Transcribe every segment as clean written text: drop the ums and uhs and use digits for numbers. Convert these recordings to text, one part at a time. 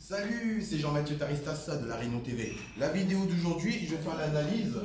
Salut, c'est Jean-Mathieu Taristassa de La Réunion TV. La vidéo d'aujourd'hui, je vais faire l'analyse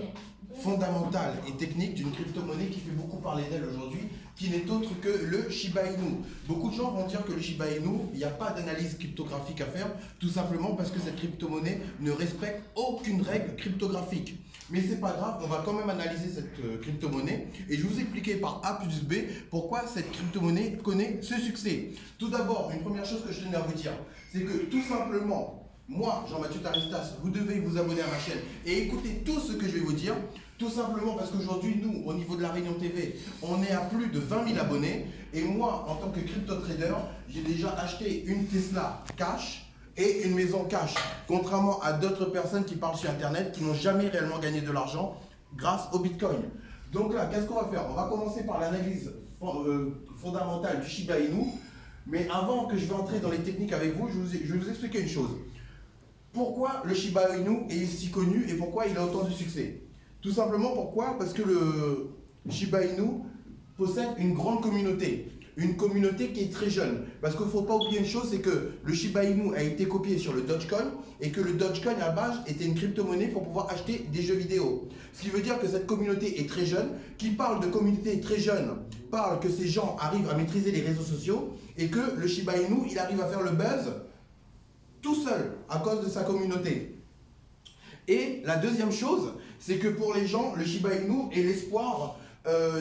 fondamentale et technique d'une crypto-monnaie qui fait beaucoup parler d'elle aujourd'hui, qui n'est autre que le Shiba Inu. Beaucoup de gens vont dire que le Shiba Inu, il n'y a pas d'analyse cryptographique à faire, tout simplement parce que cette crypto-monnaie ne respecte aucune règle cryptographique. Mais c'est pas grave, on va quand même analyser cette crypto-monnaie et je vais vous expliquer par A plus B pourquoi cette crypto-monnaie connaît ce succès. Tout d'abord, une première chose que je tenais à vous dire, c'est que tout simplement, moi, Jean-Mathieu Taristas, vous devez vous abonner à ma chaîne et écouter tout ce que je vais vous dire. Tout simplement parce qu'aujourd'hui, nous, au niveau de La Réunion TV, on est à plus de 20 000 abonnés. Et moi, en tant que crypto-trader, j'ai déjà acheté une Tesla cash et une maison cash. Contrairement à d'autres personnes qui parlent sur Internet, qui n'ont jamais réellement gagné de l'argent grâce au Bitcoin. Donc là, qu'est-ce qu'on va faire? On va commencer par l'analyse fondamentale du Shiba Inu. Mais avant que je vais entrer dans les techniques avec vous, je vais vous expliquer une chose. Pourquoi le Shiba Inu est si connu et pourquoi il a autant de succès? Tout simplement pourquoi? Parce que le Shiba Inu possède une grande communauté. Une communauté qui est très jeune. Parce qu'il ne faut pas oublier une chose, c'est que le Shiba Inu a été copié sur le Dogecoin et que le Dogecoin à la base était une crypto-monnaie pour pouvoir acheter des jeux vidéo. Ce qui veut dire que cette communauté est très jeune. Qui parle de communauté très jeune parle que ces gens arrivent à maîtriser les réseaux sociaux et que le Shiba Inu, il arrive à faire le buzz tout seul à cause de sa communauté. Et la deuxième chose, c'est que pour les gens, le Shiba Inu est l'espoir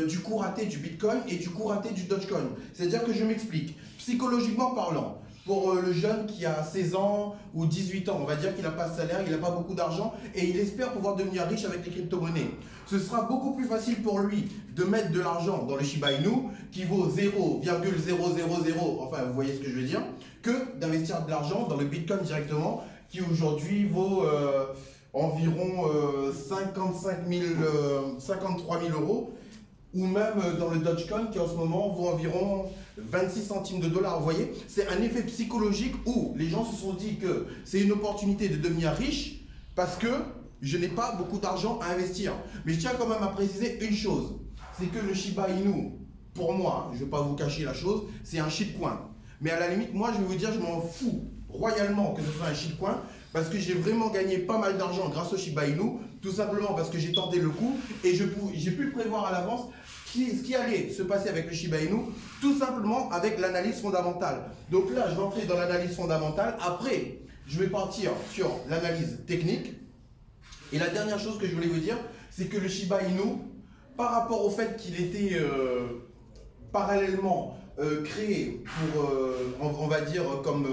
du coup raté du Bitcoin et du coup raté du Dogecoin. C'est-à-dire que je m'explique. Psychologiquement parlant, pour le jeune qui a 16 ans ou 18 ans, on va dire qu'il n'a pas de salaire, il n'a pas beaucoup d'argent et il espère pouvoir devenir riche avec les crypto-monnaies. Ce sera beaucoup plus facile pour lui de mettre de l'argent dans le Shiba Inu qui vaut 0,000, enfin vous voyez ce que je veux dire, que d'investir de l'argent dans le Bitcoin directement qui aujourd'hui vaut environ 53 000 euros. Ou même dans le Dogecoin qui en ce moment vaut environ 26 centimes de dollars. Vous voyez, c'est un effet psychologique où les gens se sont dit que c'est une opportunité de devenir riche parce que je n'ai pas beaucoup d'argent à investir. Mais je tiens quand même à préciser une chose, c'est que le Shiba Inu, pour moi, je ne vais pas vous cacher la chose, c'est un shitcoin. Mais à la limite, moi je vais vous dire, je m'en fous royalement que ce soit un shitcoin parce que j'ai vraiment gagné pas mal d'argent grâce au Shiba Inu, tout simplement parce que j'ai tenté le coup et j'ai pu prévoir à l'avance ce qui allait se passer avec le Shiba Inu, tout simplement avec l'analyse fondamentale. Donc là, je vais entrer dans l'analyse fondamentale. Après, je vais partir sur l'analyse technique. Et la dernière chose que je voulais vous dire, c'est que le Shiba Inu, par rapport au fait qu'il était parallèlement créé pour, on va dire, comme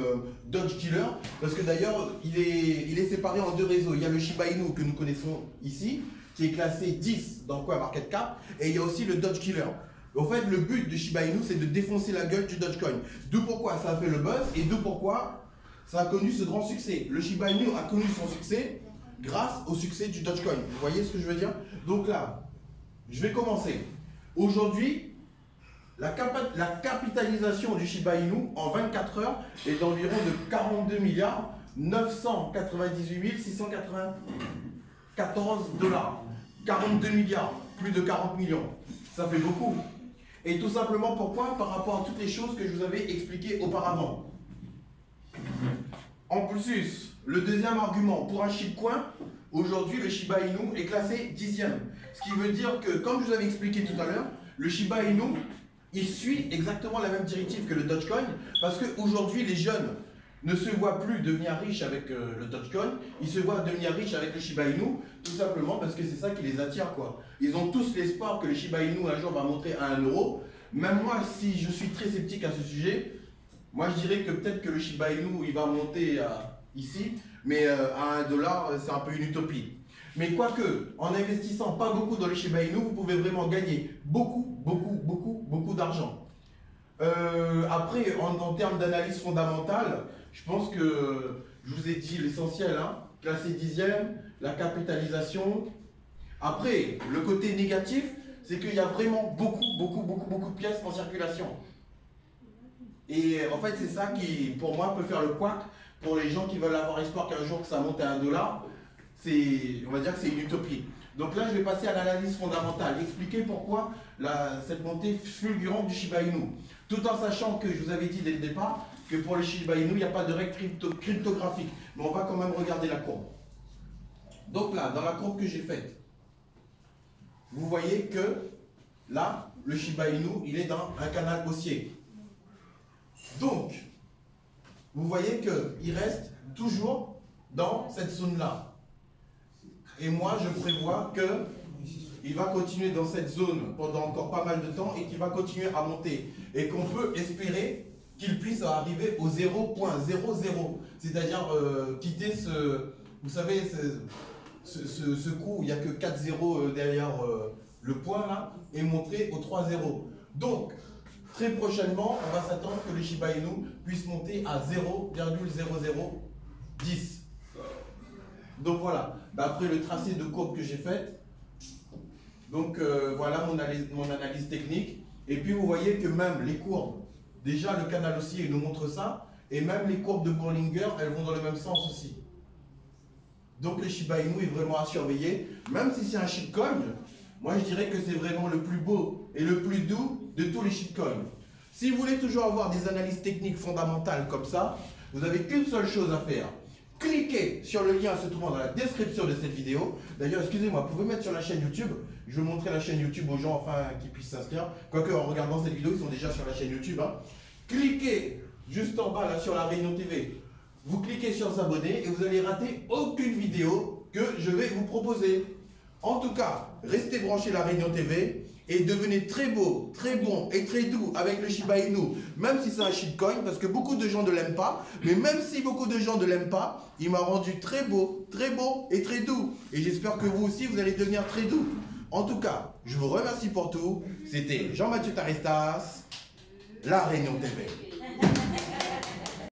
Doge Killer, parce que d'ailleurs, il est séparé en deux réseaux. Il y a le Shiba Inu que nous connaissons ici, qui est classé 10 dans CoinMarketCap, et il y a aussi le Doge Killer. En fait, le but de Shiba Inu, c'est de défoncer la gueule du Dogecoin. D'où pourquoi ça a fait le buzz, et d'où pourquoi ça a connu ce grand succès. Le Shiba Inu a connu son succès grâce au succès du Dogecoin. Vous voyez ce que je veux dire? Donc là, je vais commencer. Aujourd'hui, la capitalisation du Shiba Inu en 24 heures est d'environ de 42 milliards 998 694 dollars. 42 milliards, plus de 40 millions. Ça fait beaucoup. Et tout simplement pourquoi? Par rapport à toutes les choses que je vous avais expliquées auparavant. En plus, le deuxième argument, pour un shitcoin, aujourd'hui le Shiba Inu est classé 10e. Ce qui veut dire que, comme je vous avais expliqué tout à l'heure, le Shiba Inu, il suit exactement la même directive que le Dogecoin parce qu'aujourd'hui, les jeunes ne se voient plus devenir riches avec le Dogecoin, ils se voient devenir riches avec le Shiba Inu, tout simplement parce que c'est ça qui les attire, quoi. Ils ont tous l'espoir que le Shiba Inu un jour va monter à 1 euro. Même moi, si je suis très sceptique à ce sujet, moi je dirais que peut-être que le Shiba Inu il va monter ici, mais à 1 dollar, c'est un peu une utopie. Mais quoique, en investissant pas beaucoup dans le Shiba Inu, vous pouvez vraiment gagner beaucoup d'argent. Après, en termes d'analyse fondamentale, je pense que je vous ai dit l'essentiel, hein, classé 10e, la capitalisation. Après, le côté négatif, c'est qu'il y a vraiment beaucoup de pièces en circulation. Et en fait, c'est ça qui, pour moi, peut faire le couac pour les gens qui veulent avoir espoir qu'un jour que ça monte à 1 dollar. On va dire que c'est une utopie. Donc là, je vais passer à l'analyse fondamentale, expliquer pourquoi cette montée fulgurante du Shiba Inu. Tout en sachant que, je vous avais dit dès le départ, que pour les Shiba Inu, il n'y a pas de règle cryptographique. Mais on va quand même regarder la courbe. Donc là, dans la courbe que j'ai faite, vous voyez que là, le Shiba Inu, il est dans un canal haussier. Donc, vous voyez qu'il reste toujours dans cette zone-là. Et moi, je prévois qu'il va continuer dans cette zone pendant encore pas mal de temps et qu'il va continuer à monter. Et qu'on peut espérer qu'il puisse arriver au 0.00. C'est-à-dire quitter vous savez, ce coup où il n'y a que 4 zéros derrière le point là, et monter au 3 zéros. Donc, très prochainement, on va s'attendre que le Shiba Inu puisse monter à 0,0010. Donc voilà, d'après le tracé de courbe que j'ai fait, donc voilà mon analyse technique. Et puis vous voyez que même les courbes, déjà le canal haussier nous montre ça, et même les courbes de Bollinger, elles vont dans le même sens aussi. Donc le Shiba Inu est vraiment à surveiller, même si c'est un shitcoin. Moi je dirais que c'est vraiment le plus beau et le plus doux de tous les shitcoins. Si vous voulez toujours avoir des analyses techniques fondamentales comme ça, vous n'avez qu'une seule chose à faire. Cliquez sur le lien se trouvant dans la description de cette vidéo. D'ailleurs, excusez-moi, vous pouvez mettre sur la chaîne YouTube. Je vais montrer la chaîne YouTube aux gens afin qu'ils puissent s'inscrire. Quoique en regardant cette vidéo, ils sont déjà sur la chaîne YouTube. Hein. Cliquez juste en bas là sur la Réunion TV. Vous cliquez sur s'abonner et vous n'allez rater aucune vidéo que je vais vous proposer. En tout cas, restez branchés à la Réunion TV et devenez très beau, très bon et très doux avec le Shiba Inu, même si c'est un shitcoin, parce que beaucoup de gens ne l'aiment pas, mais même si beaucoup de gens ne l'aiment pas, il m'a rendu très beau et très doux. Et j'espère que vous aussi, vous allez devenir très doux. En tout cas, je vous remercie pour tout. C'était Jean-Mathieu Taristas, la Réunion TV.